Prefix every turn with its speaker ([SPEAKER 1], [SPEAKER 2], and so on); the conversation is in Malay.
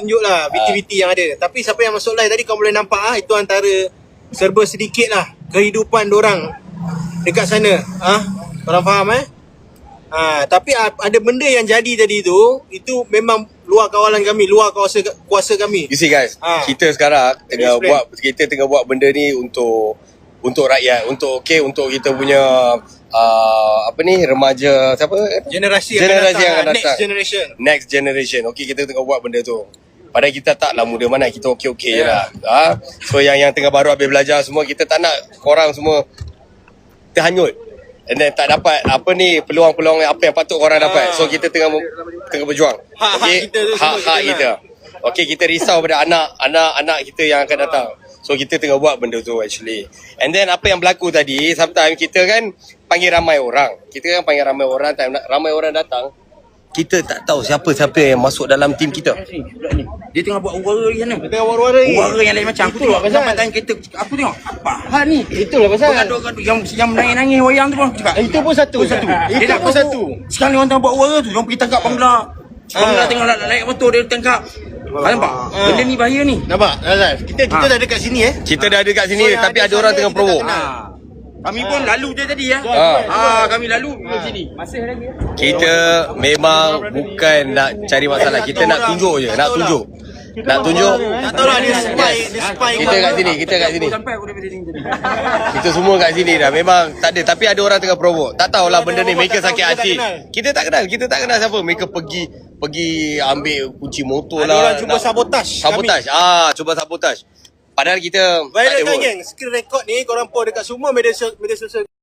[SPEAKER 1] tunjuk lah BT-BT yang ada. Tapi siapa yang masuk live tadi kau boleh nampak itu antara serba sedikit lah kehidupan dorang dekat sana. Korang faham tapi ada benda yang jadi tadi tu, itu memang luar kawalan kami, luar kuasa kami.
[SPEAKER 2] You see guys, kita sekarang tengah buat benda ni untuk rakyat, untuk kita punya remaja siapa?
[SPEAKER 1] Generasi yang akan datang.
[SPEAKER 2] Next generation. Okey, kita tengah buat benda tu. Padahal kita taklah muda mana, kita okey je lah. So yang tengah baru habis belajar semua, kita tak nak korang semua terhanyut. And then tak dapat peluang-peluang apa yang patut korang dapat. So kita tengah berjuang. Hak kita. Okey, kita risau pada anak kita yang akan datang. So kita tengah buat benda tu actually. And then apa yang berlaku tadi, sometimes kita kan panggil ramai orang. Time ramai orang datang, kita tak tahu siapa-siapa yang masuk dalam tim kita.
[SPEAKER 3] Dia tengah buat uara di sana. Uara yang lain macam. Aku tengok sampai tanya kereta. Aku tengok apa hal ni?
[SPEAKER 1] Itulah pasal
[SPEAKER 3] Gaduh-gaduh yang menangis-nangis wayang tu pun cakap.
[SPEAKER 1] Itu pun satu.
[SPEAKER 3] Dia nak satu. Sekarang orang tengah buat uara tu, orang pergi tangkap Bangla. Bangla tengah naik motor dia tangkap. Nampak? Benda ni bahaya ni.
[SPEAKER 1] Nampak? Kita dah dekat sini
[SPEAKER 2] Kita dah dekat sini,
[SPEAKER 1] so,
[SPEAKER 2] tapi ada orang tengah provoke.
[SPEAKER 3] Kami pun lalu je tadi kami lalu ke sini. Masih lagi.
[SPEAKER 2] Kita memang bukan nak cari masalah, kita nak tunjuk je, nak tunjuk. Tak tahu lah dia spy. Kita kat sini.
[SPEAKER 3] Sampai aku daripada sini tadi.
[SPEAKER 2] Kita semua kat sini dah. Memang tak ada, tapi ada orang tengah provoke. Tak tahulah benda ni mereka sakit hati. Kita tak kenal siapa. Mereka pergi ambil kunci motor lah.
[SPEAKER 1] Orang cuba sabotaj.
[SPEAKER 2] Cuba sabotaj. Padahal kita
[SPEAKER 1] viral kan geng, screen record ni korang post dekat semua media sosial